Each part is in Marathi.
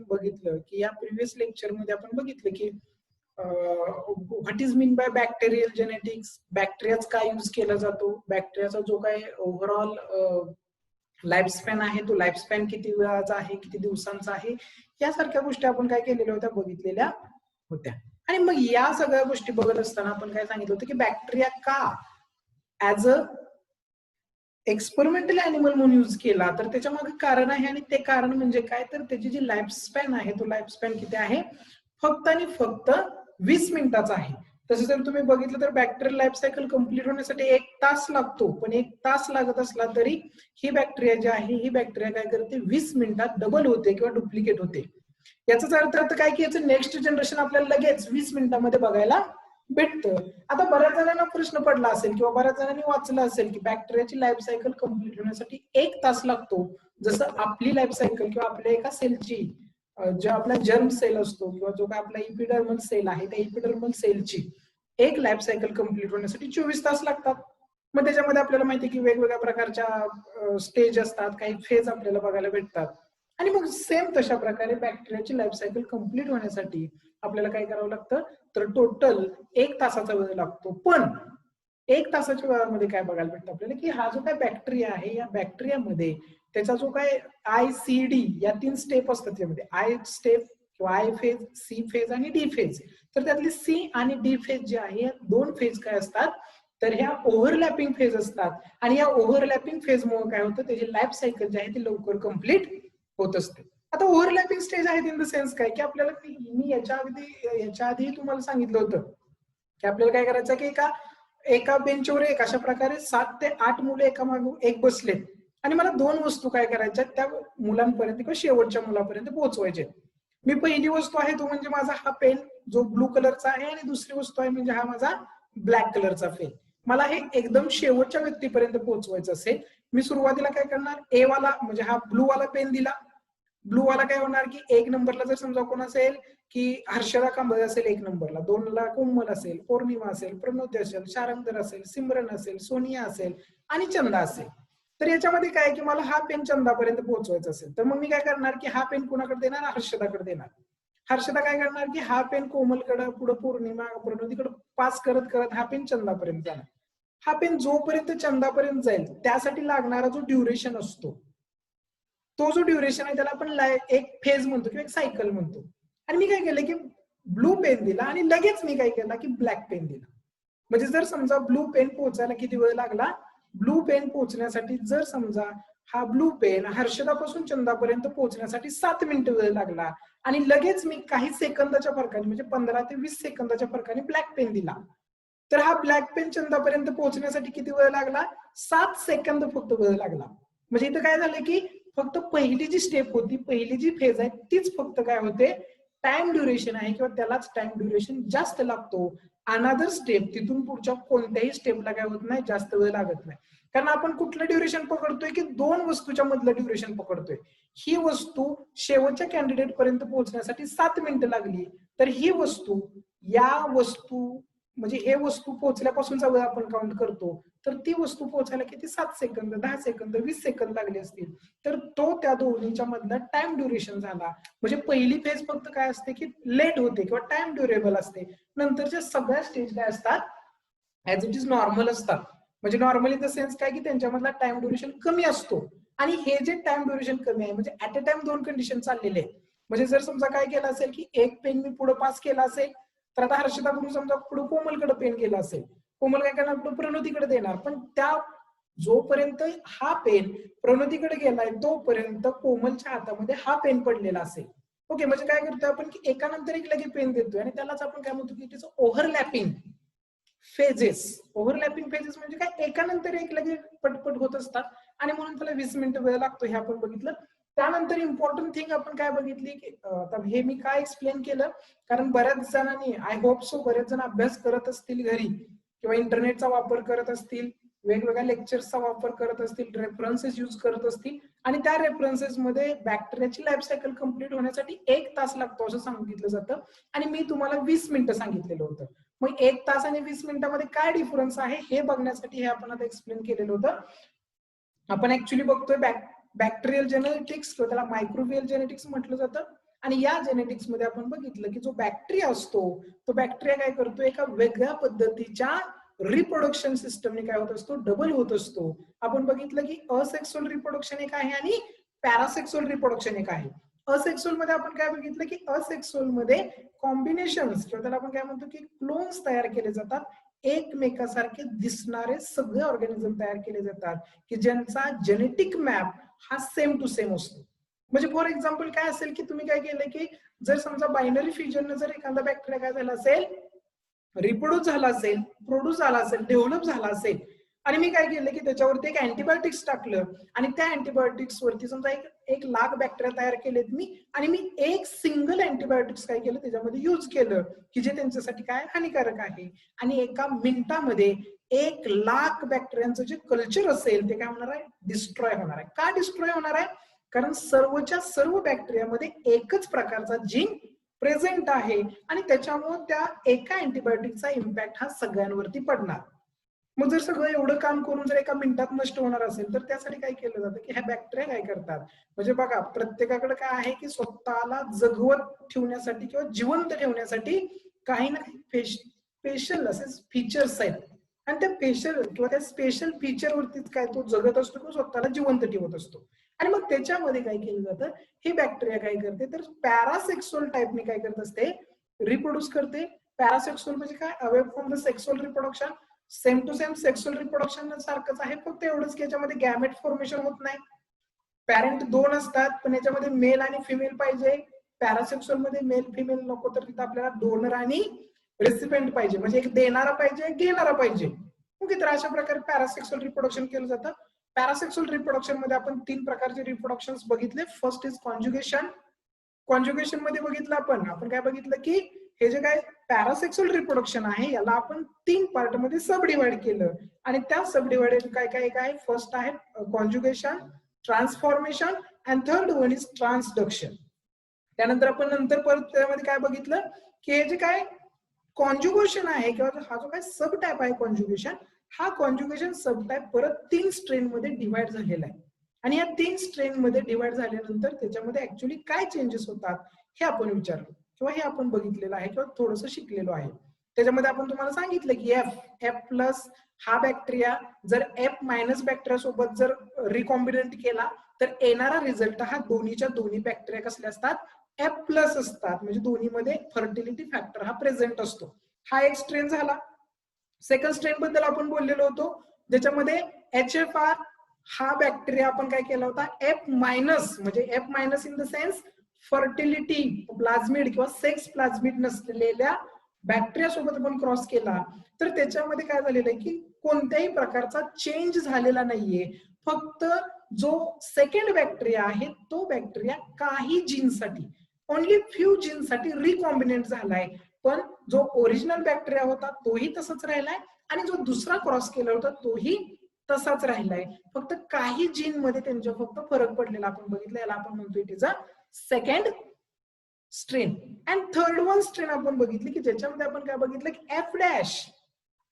बघितलं की या प्रिव्हियस लेक्चर मध्ये आपण बघितलं की what is mean by bacterial genetics, बॅक्टेरियाचा काय यूज केला जातो, बॅक्टेरियाचा जो काय ओव्हरऑल लाईफ स्पॅन आहे तो लाईफ स्पॅन किती वेळाचा आहे, किती दिवसांचा आहे, यासारख्या गोष्टी आपण काय केलेल्या होत्या, बघितलेल्या होत्या. आणि मग या सगळ्या गोष्टी बघत असताना आपण काय सांगितलं होतं की बॅक्टेरिया का ऍज अ एक्सपेरिमेंटल अॅनिमल म्हणून यूज केला, तर त्याच्या मागे कारण आहे. आणि ते कारण म्हणजे काय, तर त्याची जी लाईफ स्पॅन आहे तो लाईफ स्पॅन किती आहे, फक्त आणि फक्त 20 मिनिटाचा आहे. तसं जर तुम्ही बघितलं तर बॅक्टेरियल लाईफ सायकल कंप्लीट होण्यासाठी 1 तास लागतो, पण 1 तास लागत असला तरी ही बॅक्टेरिया जी आहे ही बॅक्टेरिया काय करते, 20 मिनिटात डबल होते किंवा डुप्लिकेट होते. याचाच अर्थ काय की याचं नेक्स्ट जनरेशन आपल्याला लगेच 20 मिनिटांमध्ये बघायला भेटतं. आता बऱ्याच जणांना प्रश्न पडला असेल किंवा बऱ्याच जणांनी वाचलं असेल की बॅक्टेरियाची लाईफ सायकल कंप्लीट होण्यासाठी 1 तास लागतो, जसं आपली लाईफ सायकल किंवा आपल्या एका सेलची जो आपला जर्म सेल असतो किंवा जो काय आपला इपिडर्मल सेल आहे त्या इपिडर्मल सेलची एक लाईफ सायकल कंप्लीट होण्यासाठी 24 तास लागतात. मग त्याच्यामध्ये आपल्याला माहिती की वेगवेगळ्या प्रकारच्या स्टेज असतात, काही फेज आपल्याला बघायला भेटतात. आणि मग सेम तशा प्रकारे बॅक्टेरियाची लाईफ सायकल कंप्लीट होण्यासाठी आपल्याला काय करावं लागतं, तर टोटल 1 तासाचा वेळ लागतो. पण 1 तासाच्या वेळामध्ये काय बघायला भेटतं आपल्याला की हा जो काय बॅक्टेरिया आहे या बॅक्टेरियामध्ये त्याचा जो काय ICD या 3 स्टेप असतात, त्यामध्ये आय स्टेप किंवा आय फेज, सी फेज आणि डी फेज. तर त्यातली सी आणि डी फेज जे आहे या 2 फेज काय असतात, तर ह्या ओव्हरलॅपिंग फेज असतात. आणि या ओव्हरलॅपिंग फेजमुळे काय होतं, त्याची लाईफ सायकल जी आहे ती लवकर कंप्लीट होत असते. आता ओव्हरलॅपिंग स्टेज आहेत इन द सेन्स काय की आपल्याला मी याच्या आधी तुम्हाला सांगितलं होतं की आपल्याला काय करायचं की एका बेंचवर एक अशा प्रकारे 7 ते 8 मुलं एका मागून एक बसलेत आणि मला 2 वस्तू काय करायच्या त्या मुलांपर्यंत किंवा शेवटच्या मुलापर्यंत पोहोचवायचे. मी पहिली वस्तू आहे तो म्हणजे माझा हा पेन जो ब्लू कलरचा आहे, आणि दुसरी वस्तू आहे म्हणजे हा माझा ब्लॅक कलरचा पेन. मला हे एकदम शेवटच्या व्यक्तीपर्यंत पोहोचवायचं असेल, मी सुरुवातीला काय करणार, ए वाला म्हणजे हा ब्लू वाला पेन दिला. ब्लू वाला काय होणार की 1 नंबरला जर समजा कोण असेल की हर्षदा कांबळे असेल 1 नंबरला, 2 ला कोमल असेल, पौर्णिमा असेल, प्रणोती असेल, शारंगधर असेल, सिमरन असेल, सोनिया असेल आणि चंदा असेल. तर याच्यामध्ये काय की मला हा पेन चंदापर्यंत पोहोचवायचा असेल, तर मग मी काय करणार की हा पेन कुणाकडे देणार, हर्षदाकडे देणार. हर्षदा काय करणार की हा पेन कोमलकडे, पुढे पौर्णिमा, प्रणोतीकडे पास करत करत हा पेन चंदापर्यंत जाणार. हा पेन जोपर्यंत चंदापर्यंत जाईल त्यासाठी लागणारा जो ड्युरेशन असतो, तो जो ड्युरेशन आहे त्याला आपण एक फेज म्हणतो किंवा एक सायकल म्हणतो. आणि मी काय केलं की ब्लू पेन दिला आणि लगेच मी काय केलं की ब्लॅक पेन दिला. म्हणजे जर समजा ब्लू पेन पोहोचायला किती वेळ लागला, ब्लू पेन पोहोचण्यासाठी जर समजा हा ब्लू पेन हर्षदापासून चंदापर्यंत पोहोचण्यासाठी 7 मिनिटं वेळ लागला, आणि लगेच मी काही सेकंदाच्या फरकाने म्हणजे 15 ते 20 सेकंदाच्या फरकाने ब्लॅक पेन दिला, तर हा ब्लॅक पेन चंदापर्यंत पोहोचण्यासाठी किती वेळ लागला, 7 सेकंद फक्त वेळ लागला. म्हणजे इथं काय झालं की फक्त पहिली जी स्टेप होती, पहिली जी फेज आहे तीच फक्त काय होते, टाइम ड्युरेशन आहे किंवा त्यालाच टाइम ड्युरेशन जास्त लागतो. अनादर स्टेप तिथून पुढच्या कोणत्याही स्टेपला काय होत नाही, जास्त वेळ लागत नाही. कारण आपण कुठलं ड्युरेशन पकडतोय की 2 वस्तूच्या मधलं ड्युरेशन पकडतोय. ही वस्तू शेवटच्या कॅन्डिडेट पर्यंत पोहोचण्यासाठी 7 मिनिटं लागली, तर ही वस्तू या वस्तू म्हणजे हे वस्तू पोहोचल्यापासूनचा वेळ आपण काउंट करतो, तर ती वस्तू पोहोचायला किती 7 सेकंद, 10 सेकंद, 20 सेकंद लागले असतील, तर तो त्या दोन्हीच्या मधला टाइम ड्युरेशन झाला. म्हणजे पहिली फेज फक्त काय असते की लेट होते किंवा टाइम ड्युरेबल असते, नंतरच्या सगळ्या स्टेज काय असतात ऍज इट इज नॉर्मल असतात. म्हणजे नॉर्मल इन द सेन्स काय की त्यांच्यामधला टाइम ड्युरेशन कमी असतो. आणि हे जे टाइम ड्युरेशन कमी आहे म्हणजे ऍट अ टाइम 2 कंडिशन चाललेले आहेत. म्हणजे जर समजा काय केलं असेल की एक पेन मी पुढे पास केला असेल, तर आता हर्षदाकडून समजा पुढे कोमलकडे पेन केला असेल, कोमल काय करणार, पुढे प्रणोतीकडे देणार, पण त्या जोपर्यंत हा पेन प्रणोतीकडे गेलाय तोपर्यंत कोमलच्या हातामध्ये हा पेन पडलेला असेल. ओके, म्हणजे काय करतोय आपण की एकानंतर एक लगे पेन देतोय, आणि त्यालाच आपण काय म्हणतो की it overlapping phases. Overlapping phases म्हणजे काय, एकानंतर एक लगे पटपट होत असतात, आणि म्हणून त्याला 20 मिनिटं वेळ लागतो, हे आपण बघितलं. त्यानंतर इम्पॉर्टंट थिंग आपण काय बघितली की आता हे मी काय एक्सप्लेन केलं, कारण बऱ्याच जणांनी, आय होप सो बरेच जण अभ्यास करत असतील घरी किंवा इंटरनेटचा वापर करत असतील, वेगवेगळ्या लेक्चर्सचा वापर करत असतील, रेफरन्सेस यूज करत असतील, आणि त्या रेफरन्सेस मध्ये बॅक्टेरियाची लाईफ सायकल कंप्लीट होण्यासाठी 1 तास लागतो असं सांगितलं जातं, आणि मी तुम्हाला 20 मिनिटं सांगितलेलं होतं. मग 1 तास आणि 20 मिनिटांमध्ये काय डिफरन्स आहे हे बघण्यासाठी हे आपण आता एक्सप्लेन केलेलं होतं. आपण ऍक्च्युली बघतोय बॅक्टेरियल जेनेटिक्स किंवा त्याला मायक्रोबियल जेनेटिक्स म्हटलं जातं, आणि या जेनेटिक्स मध्ये आपण बघितलं की जो बॅक्टेरिया असतो तो बॅक्टेरिया काय करतो, एका वेगळ्या पद्धतीच्या रिप्रोडक्शन सिस्टमने काय होत असतो, डबल होत असतो. आपण बघितलं की असेक्सुअल रिप्रोडक्शन एक आहे आणि पॅरासेक्सुअल रिप्रोडक्शन एक आहे. असेक्सुअल मध्ये आपण काय बघितलं की असेक्सुअल मध्ये कॉम्बिनेशन्स किंवा त्याला आपण काय म्हणतो की क्लोन्स तयार केले जातात. एकमेकासारखे दिसणारे सगळे ऑर्गॅनिझम तयार केले जातात की ज्यांचा जेनेटिक मॅप हा सेम टू सेम असतो. म्हणजे फॉर एक्झाम्पल काय असेल की तुम्ही काय केलं की जर समजा बायनरी फ्युजन जर एखादा बॅक्टेरिया काय झाला असेल, रिप्रोड्यूस झाला असेल, प्रोड्यूस झाला असेल, डेव्हलप झाला असेल आणि मी काय केलं की त्याच्यावरती एक अँटीबायोटिक्स टाकलं आणि त्या अँटीबायोटिक्स वरती समजा एक लाख बॅक्टेरिया तयार केलेत मी आणि मी एक सिंगल अँटीबायोटिक्स काय केलं त्याच्यामध्ये यूज केलं की जे त्यांच्यासाठी काय हानिकारक आहे आणि एका मिनिटामध्ये 1,00,000 बॅक्टेरियांचं जे कल्चर असेल ते काय होणार आहे, डिस्ट्रॉय होणार आहे. का डिस्ट्रॉय होणार आहे? कारण सर्वच्या सर्व बॅक्टेरियामध्ये एकच प्रकारचा जीन प्रेझेंट आहे आणि त्याच्यामुळे त्या एका अँटीबायोटिकचा इम्पॅक्ट हा सगळ्यांवरती पडणार. मग जर सगळं एवढं काम करून जर एका मिनिटात नष्ट होणार असेल तर त्यासाठी काय केलं जातं की ह्या बॅक्टेरिया काय करतात, म्हणजे बघा प्रत्येकाकडे काय आहे की स्वतःला जगवत ठेवण्यासाठी किंवा जिवंत ठेवण्यासाठी काही ना काही स्पेशल असे फीचर्स आहेत आणि त्या स्पेशल किंवा त्या स्पेशल फीचर वरतीच काय तो जगत असतो किंवा स्वतःला जिवंत ठेवत असतो. आणि मग त्याच्यामध्ये काय केलं जातं, हे बॅक्टेरिया काय करते तर पॅरासेक्सुअल टाईपने काय करत असते, रिप्रोड्यूस करते. पॅरासेक्सुअल म्हणजे काय, away from the sexual reproduction. Same to same sexual reproduction सारखंच आहे, फक्त एवढंच की याच्यामध्ये गॅमेट फॉर्मेशन होत नाही. पॅरेंट 2 असतात पण याच्यामध्ये मेल आणि फिमेल पाहिजे. पॅरासेक्सुअल मध्ये मेल फिमेल नको, तर तिथं आपल्याला डोनर आणि रेसिपेंट पाहिजे, म्हणजे एक देणारा पाहिजे एक घेणारा पाहिजे. ओके, तर अशा प्रकारे पॅरासेक्सुअल रिप्रोडक्शन केलं जातं. पॅरासेक्सुअल रिप्रोडक्शन मध्ये आपण 3 प्रकारचे रिप्रोडक्शन बघितले. First is कॉन्ज्युगेशन. कॉन्ज्युगेशन मध्ये बघितलं आपण काय बघितलं की हे जे काय पॅरासेक्सुअल रिप्रोडक्शन आहे याला आपण 3 पार्ट मध्ये सब डिवाइड केलं आणि त्या सब डिवाइडेड काय काय काय, फर्स्ट आहे conjugation, transformation and third one is transduction. त्यानंतर आपण नंतर परत त्यामध्ये काय बघितलं की हे जे काय कॉन्ज्युगेशन आहे किंवा हा जो काय सब टाइप आहे कॉन्ज्युगेशन, हा कॉन्ज्युगेशन सब टाइप परत 3 स्ट्रेन मध्ये डिवाइड झालेला आहे आणि या 3 स्ट्रेन मध्ये डिवाइड झाल्यानंतर त्याच्यामध्ये ऍक्च्युअली काय चेंजेस होतात हे आपण विचारलं किंवा हे आपण बघितलेलं आहे किंवा थोडंसं शिकलेलो आहे. त्याच्यामध्ये आपण तुम्हाला सांगितलं की एफ प्लस हा बॅक्टेरिया जर एफ मायनस बॅक्टेरिया सोबत जर रिकॉम्बिनंट केला तर येणारा रिझल्ट हा दोन्हीच्या दोन्ही बॅक्टेरिया कसले असतात, एफ प्लस असतात, म्हणजे दोन्हीमध्ये फर्टिलिटी फॅक्टर हा प्रेझेंट असतो. हा एक स्ट्रेन झाला. सेकंड स्ट्रेन बद्दल आपण बोललेलो होतो ज्याच्यामध्ये HFR हा बॅक्टेरिया आपण काय केला होता, एफ मायनस, म्हणजे F minus in the sense fertility plasmid किंवा सेक्स प्लाझ्मिड नसलेल्या बॅक्टेरिया सोबत आपण क्रॉस केला तर त्याच्यामध्ये काय झालेलं आहे की कोणत्याही प्रकारचा चेंज झालेला नाहीये. फक्त जो सेकंड बॅक्टेरिया आहे तो बॅक्टेरिया काही जीनसाठी, ओनली फ्यू जीनसाठी रिकॉम्बिनेट झालाय, पण जो ओरिजिनल बॅक्टेरिया होता तोही तसाच राहिलाय आणि जो दुसरा क्रॉस केला होता तोही तसाच राहिलाय. फक्त काही जीन मध्ये त्यांच्या फक्त फरक पडलेला आपण बघितलं, याला आपण म्हणतो it is a second strain. And third one strain आपण बघितली की ज्याच्यामध्ये आपण काय बघितलं की एफ डॅश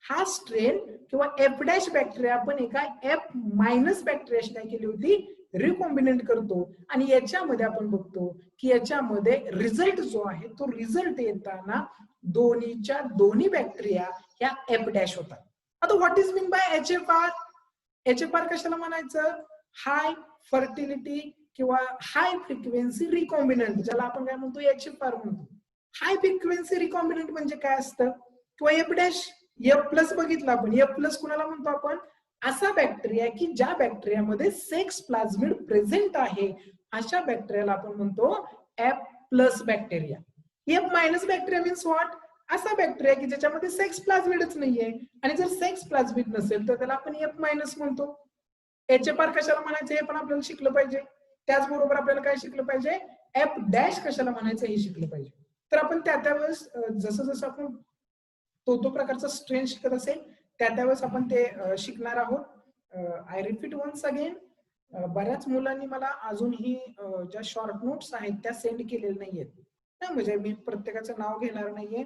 हा स्ट्रेन किंवा एफ डॅश बॅक्टेरिया आपण एका एफ मायनस बॅक्टेरियाशी काय केली होती, रिकॉम्बिनेट करतो आणि याच्यामध्ये आपण बघतो की याच्यामध्ये रिझल्ट जो आहे तो रिझल्ट येताना दोन्हीच्या दोन्ही बॅक्टेरिया ह्या एफ डॅश होतात. आता what is mean bye HFR? HFR कशाला म्हणायचं, हाय फर्टिलिटी किंवा हाय फ्रिक्वेन्सी रिकॉम्बिनंट, ज्याला आपण काय म्हणतो HFR म्हणतो. हाय फ्रिक्वेन्सी रिकॉम्बिनंट म्हणजे काय असतं, किंवा एफ डॅश, एफ प्लस बघितलं आपण. एफ प्लस कुणाला म्हणतो आपण, असा बॅक्टेरिया की ज्या बॅक्टेरियामध्ये सेक्स प्लाझ्मिड प्रेझेंट आहे अशा बॅक्टेरियाला आपण म्हणतो F plus bacteria. F minus bacteria means what, असा बॅक्टेरिया की ज्याच्यामध्ये सेक्स प्लाझ्मिडच नाहीये आणि जर सेक्स प्लाझ्मिड नसेल तर त्याला आपण एफ मायनस म्हणतो. HFR कशाला म्हणायचं हे पण आपल्याला शिकलं पाहिजे. त्याचबरोबर आपल्याला काय शिकलं पाहिजे, एफ डॅश कशाला म्हणायचं हे शिकलं पाहिजे. तर आपण त्यावेळेस जसं जसं आपण तो प्रकारचा स्ट्रेन शिकत असेल त्यावेळेस आपण ते शिकणार आहोत. आय रिपीट वन्स अगेन, बऱ्याच मुलांनी मला अजूनही ज्या शॉर्ट नोट्स आहेत त्या सेंड केलेल्या नाहीयेत, म्हणजे मी प्रत्येकाचं नाव घेणार नाहीये.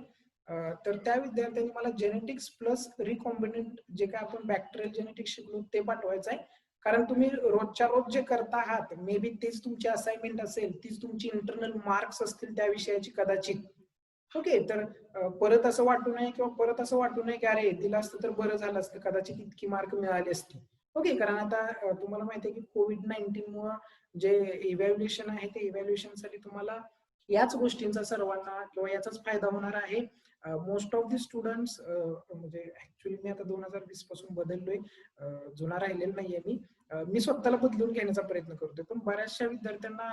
तर त्या विद्यार्थ्यांनी मला जेनेटिक्स प्लस रिकॉम्बिनंट जे काय आपण बॅक्टेरियल जेनेटिक्स शिकलो ते पाठवायचं आहे, कारण तुम्ही रोजच्या रोज जे करता आहात मे बी तीच तुमची असाइनमेंट असेल, तीच तुमची इंटरनल मार्क्स असतील त्या विषयाची कदाचित. ओके, तर परत असं वाटू नये किंवा परत असं वाटू नये की अरे दिलं असतं तर बरं झालं असतं, कदाचित इतकी मार्क मिळाली असती. ओके, कारण आता तुम्हाला माहिती आहे की कोविड-19 मुळे जे इव्हॅल्युएशन आहे ते इव्हॅल्युएशन साठी तुम्हाला याच गोष्टींचा सर्वांना किंवा याचाच फायदा होणार आहे. मोस्ट ऑफ दी स्टुडंट्स म्हणजे ऍक्च्युली मी आता 2020 पासून बदललोय, जुना राहिलेला नाहीये मी स्वतःला बदलून घेण्याचा प्रयत्न करतोय, पण बऱ्याचशा विद्यार्थ्यांना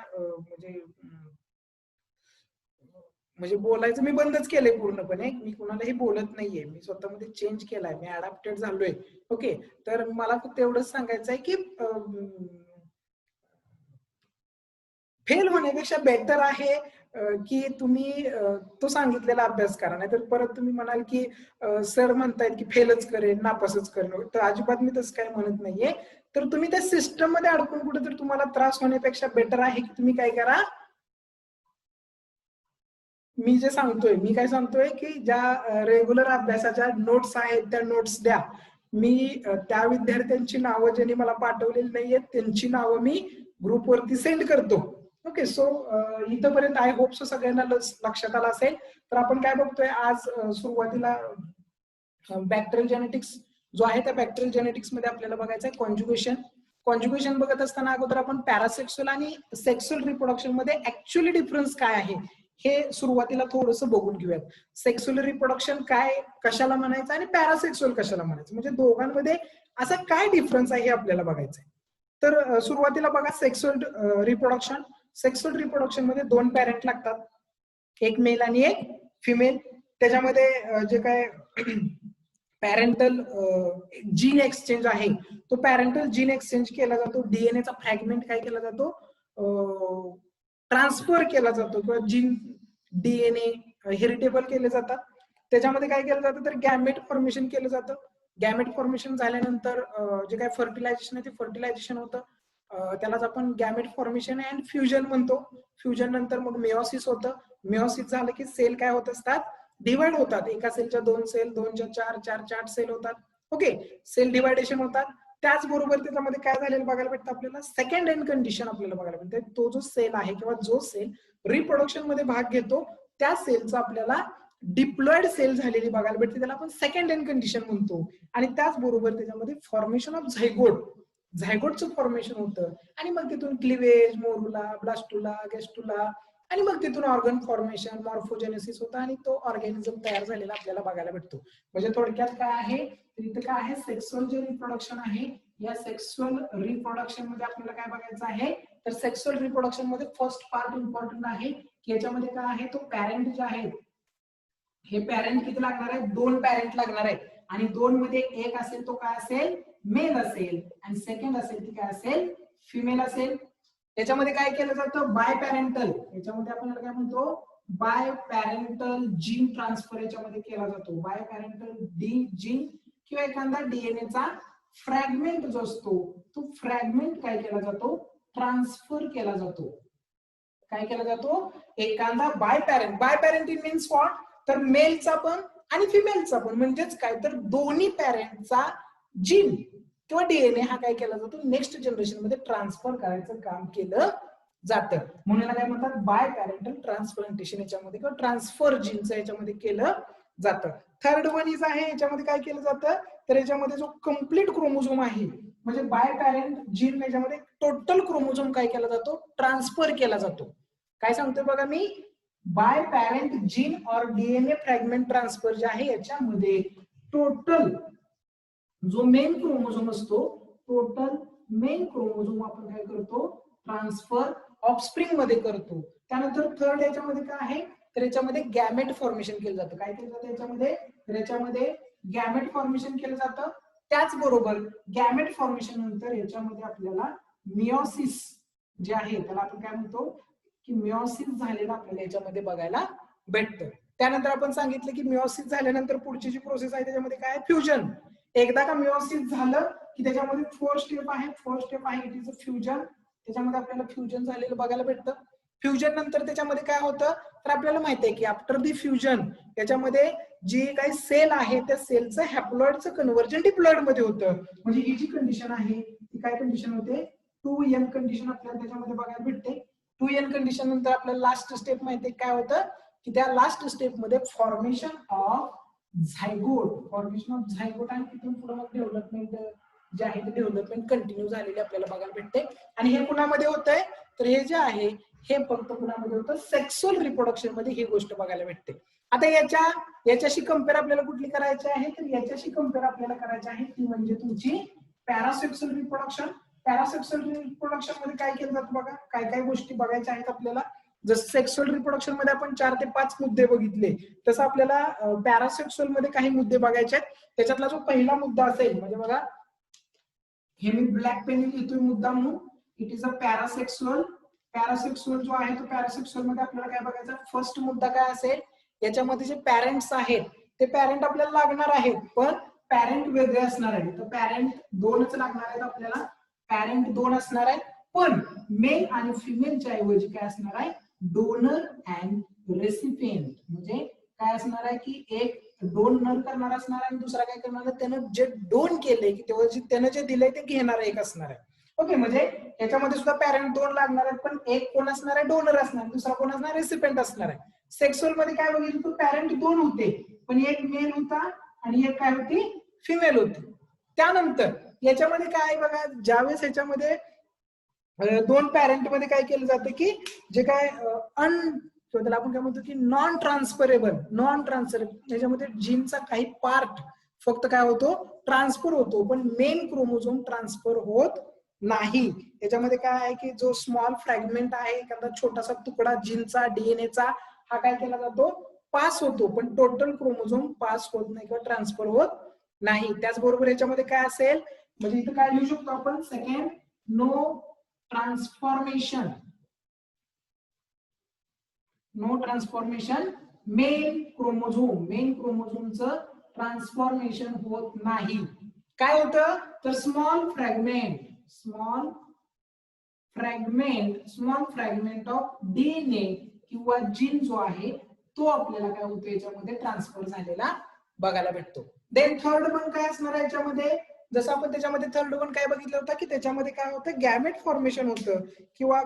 म्हणजे बोलायचं मी बंदच केलंय पूर्णपणे, मी कुणालाही बोलत नाहीये, मी स्वतःमध्ये चेंज केलाय, मी अडॅप्टेड झालोय. ओके, तर मला फक्त एवढंच सांगायचं आहे की फेल होण्यापेक्षा बेटर आहे की तुम्ही तो सांगितलेला अभ्यास करा, नाही तर परत तुम्ही म्हणाल की सर म्हणतायत की फेलच करेन, नापासच करेन, तर अजिबात मी तसं काय म्हणत नाहीये. तर तुम्ही त्या सिस्टम मध्ये अडकून कुठेतरी तुम्हाला त्रास होण्यापेक्षा बेटर आहे की तुम्ही काय करा, मी जे सांगतोय, मी काय सांगतोय की ज्या रेग्युलर अभ्यासाच्या नोट्स आहेत त्या नोट्स द्या. मी त्या विद्यार्थ्यांची नावं ज्यांनी मला पाठवलेली नाहीयेत त्यांची नावं मी ग्रुपवरती सेंड करतो. ओके, सो इथंपर्यंत आय होप सो सगळ्यांना लक्षात आलं असेल. तर आपण काय बघतोय आज सुरुवातीला बॅक्टेरियल जेनेटिक्स जो आहे त्या बॅक्टेरियल जेनेटिक्स मध्ये आपल्याला बघायचं आहे कॉन्ज्युगेशन. कॉन्ज्युगेशन बघत असताना अगोदर आपण पॅरासेक्सुअल आणि सेक्सुअल रिप्रोडक्शन मध्ये ऍक्च्युअली डिफरन्स काय आहे हे सुरुवातीला थोडंसं बघून घेऊयात. सेक्सुअल रिप्रोडक्शन काय कशाला म्हणायचं आणि पॅरासेक्सुअल कशाला म्हणायचं, म्हणजे दोघांमध्ये असा काय डिफरन्स आहे हे आपल्याला बघायचं आहे. तर सुरुवातीला बघा सेक्सुअल रिप्रोडक्शन. सेक्सुअल रिप्रोडक्शन मध्ये 2 पॅरेंट लागतात, एक मेल आणि एक फिमेल. त्याच्यामध्ये जे काय पॅरेंटल जीन एक्सचेंज आहे तो पॅरेंटल जीन एक्सचेंज केला जातो, डीएनएचा फ्रॅगमेंट काय केला जातो, ट्रान्सफर केला जातो किंवा जीन डीएनए हेरिटेबल केले जातात. त्याच्यामध्ये काय केलं जातं तर गॅमेट फॉर्मेशन केलं जातं. गॅमेट फॉर्मेशन झाल्यानंतर जे काय फर्टिलायझेशन आहे ते फर्टिलायझेशन होतं, त्यालाच आपण गॅमेट फॉर्मेशन अँड फ्युजन म्हणतो. फ्युजन नंतर मग मेओसिस होतं. मेओसिस झालं की सेल काय होत असतात, डिवाइड होतात. एका सेलच्या 2 सेल, 2च्या 4, 4च्या 8 सेल होतात. ओके, सेल डिवायडेशन होतात. त्याचबरोबर त्याच्यामध्ये काय झालेलं बघायला भेटतं आपल्याला, सेकंड एंड कंडिशन आपल्याला बघायला भेटते. तो जो सेल आहे किंवा जो सेल रिप्रोडक्शन मध्ये भाग घेतो त्या सेलचा आपल्याला डिप्लॉइड सेल झालेली बघायला भेटते, त्याला आपण सेकंड एंड कंडिशन म्हणतो. आणि त्याचबरोबर त्याच्यामध्ये फॉर्मेशन ऑफ झायगोट, झायगोटचं फॉर्मेशन होतं आणि मग तिथून क्लिवेज, मोरुला, ब्लास्टुला, गेस्टुला आणि मग तिथून ऑर्गन फॉर्मेशन, मॉर्फोजेनेसिस होतं आणि तो ऑर्गॅनिझम तयार झालेला आपल्याला बघायला भेटतो. म्हणजे थोडक्यात काय आहे, इथं काय आहे, सेक्सुअल जे रिप्रोडक्शन आहे या सेक्सुअल रिप्रोडक्शन मध्ये आपल्याला काय बघायचं आहे तर सेक्सुअल रिप्रोडक्शन मध्ये फर्स्ट पार्ट इम्पॉर्टंट आहे की याच्यामध्ये काय आहे, तो पॅरेंट जे आहे हे पॅरेंट किती लागणार आहे, 2 पॅरेंट लागणार आहे आणि 2 मध्ये एक असेल तो काय असेल, मेल असेल आणि सेकंड असेल ती काय असेल, फिमेल असेल. याच्यामध्ये काय केलं जातं, बाय पॅरेंटल, याच्यामध्ये आपण काय म्हणतो बाय पॅरेंटल जीन ट्रान्सफर याच्यामध्ये केला जातो. बाय पॅरेंटल जीन किंवा एखादा डीएनएचा फ्रॅगमेंट जो असतो तो फ्रॅगमेंट काय केला जातो, ट्रान्सफर केला जातो. काय केला जातो, एखादा bi parent in means what, तर मेलचा पण आणि फिमेलचा पण, म्हणजेच काय तर दोन्ही पॅरेंटचा जीन किंवा डीएनए हा काय केला जातो, नेक्स्ट जनरेशन मध्ये ट्रान्सफर करायचं काम केलं जातं. म्हणून काय म्हणतात बाय पॅरेंटल ट्रान्सप्लांटेशन याच्यामध्ये किंवा ट्रान्सफर जीनचं याच्यामध्ये केलं जातं. थर्ड वन इज आहे, याच्यामध्ये काय केलं जातं तर याच्यामध्ये जो कम्प्लीट क्रोमोझोम आहे, म्हणजे बाय पॅरेंट जीन याच्यामध्ये टोटल क्रोमोझोम काय केला जातो, ट्रान्सफर केला जातो. काय सांगतोय बघा मी, बाय पॅरेंट जीन और डीएनए फ्रॅगमेंट ट्रान्सफर जे आहे याच्यामध्ये टोटल जो मेन क्रोमोझोम असतो, टोटल मेन क्रोमोझोम आपण काय करतो, ट्रान्सफर ऑफस्प्रिंग मध्ये करतो. त्यानंतर थर्ड याच्यामध्ये काय आहे तर याच्यामध्ये गॅमेट फॉर्मेशन केलं जातं. काय केलं जातं याच्यामध्ये, तर याच्यामध्ये गॅमेट फॉर्मेशन केलं जातं. त्याचबरोबर गॅमेट फॉर्मेशन नंतर याच्यामध्ये आपल्याला मिओसिस जे आहे त्याला आपण काय म्हणतो की मिओसिस झालेलं आपल्याला याच्यामध्ये बघायला भेटतं. त्यानंतर आपण सांगितलं की मिओसिस झाल्यानंतर पुढची जी प्रोसेस आहे त्याच्यामध्ये काय, फ्युजन. एकदा का मिओसिस झालं की त्याच्यामध्ये 4 स्टेप आहे. फर्स्ट स्टेप आहे इट इज अ फ्युजन. त्याच्यामध्ये आपल्याला फ्युजन झालेलं बघायला भेटतं. फ्युजन नंतर त्याच्यामध्ये काय होतं तर आपल्याला माहिती आहे की आफ्टर दी फ्युजन याच्यामध्ये जी काही सेल आहे त्या सेलचं हॅप्लॉइडचं कन्व्हर्जन डिप्लॉइड मध्ये होतं. म्हणजे ही जी कंडिशन आहे ती काय कंडिशन होते 2n कंडिशन आपल्याला त्याच्यामध्ये बघायला भेटते. 2n कंडिशन नंतर आपल्याला लास्ट स्टेप माहिती काय होतं की त्या लास्ट स्टेप मध्ये फॉर्मेशन ऑफ झायगोट आणि तिथून पुढे मग डेव्हलपमेंट जे आहे ते डेव्हलपमेंट कंटिन्यू झालेले आपल्याला बघायला भेटते. आणि हे कुणामध्ये होतंय तर हे जे आहे हे फक्त कुणामध्ये होतं सेक्सुअल रिप्रोडक्शन मध्ये ही गोष्ट बघायला भेटते. आता याच्याशी कंपेअर आपल्याला कुठली करायची आहे तर याच्याशी कंपेअर आपल्याला करायची आहे ती म्हणजे तुमची पॅरासेक्सुअल रिप्रोडक्शन. पॅरासेक्सुअल रिप्रोडक्शन मध्ये काय केलं जातं बघा, काय काय गोष्टी बघायच्या आहेत आपल्याला. जसं सेक्सुअल रिप्रोडक्शन मध्ये आपण 4 ते 5 मुद्दे बघितले तसं आपल्याला पॅरासेक्सुअल मध्ये काही मुद्दे बघायचे आहेत. त्याच्यातला जो पहिला मुद्दा असेल म्हणजे बघा हे मी ब्लॅक पेन लिहितोय मुद्दा म्हणून, इट इज अ पॅरासेक्सुअल. पॅरासेक्सुअल जो आहे तो पॅरासेक्सुअल मध्ये आपल्याला काय बघायचं, फर्स्ट मुद्दा काय असेल याच्यामध्ये जे पॅरेंट्स आहेत ते पॅरेंट आपल्याला लागणार आहेत पण पॅरेंट वेगळे असणार आहेत. तर पॅरेंट 2च लागणार आहेत आपल्याला, पॅरेंट 2 असणार आहेत पण मेल आणि फिमेलच्या ऐवजी काय असणार आहे डोनर अँड रेसिपिएंट. म्हणजे काय असणार आहे की एक डोनर करणार असणार आहे आणि दुसरा काय करणार आहे त्यानं जे डोन केले की तेव्हा त्यानं जे दिलंय ते घेणार एक असणार आहे. ओके, म्हणजे याच्यामध्ये सुद्धा पॅरेंट 2 लागणार आहेत पण एक कोण असणार आहे डोनर असणार, दुसरा कोण असणार रेसिपिएंट असणार आहे. सेक्सुअल मध्ये काय बघितलं तर पॅरेंट 2 होते पण एक मेल होता आणि एक काय होती फिमेल होती. त्यानंतर याच्यामध्ये काय बघा, ज्यावेळेस याच्यामध्ये 2 पॅरेंट मध्ये काय केलं जातं की जे काय त्याला आपण काय म्हणतो की नॉन ट्रान्सफरेबल याच्यामध्ये जीनचा काही पार्ट फक्त काय होतो ट्रान्सफर होतो पण मेन क्रोमोझोम ट्रान्सफर होत नाही. याच्यामध्ये काय आहे की जो स्मॉल फ्रॅगमेंट आहे एखादा छोटासा तुकडा जीनचा डीएनएचा हा काय केला जातो पास होतो पण टोटल क्रोमोझोम पास होत नाही किंवा ट्रान्सफर होत नाही. त्याचबरोबर याच्यामध्ये काय असेल म्हणजे इथं काय लिहू शकतो आपण सेकंड नो ट्रान्सफॉर्मेशन मेन क्रोमोझोमचं ट्रान्सफॉर्मेशन होत नाही. काय होतं तर स्मॉल फ्रॅगमेंट ऑफ डीएनए किंवा जीन जो आहे तो आपल्याला काय होतो याच्यामध्ये ट्रान्सफर झालेला बघायला भेटतो. देन थर्ड वन काय असणार आहे याच्यामध्ये, जसं आपण त्याच्यामध्ये थर्ड वन काय बघितलं होतं की त्याच्यामध्ये काय होतं गॅमेट फॉर्मेशन होतं किंवा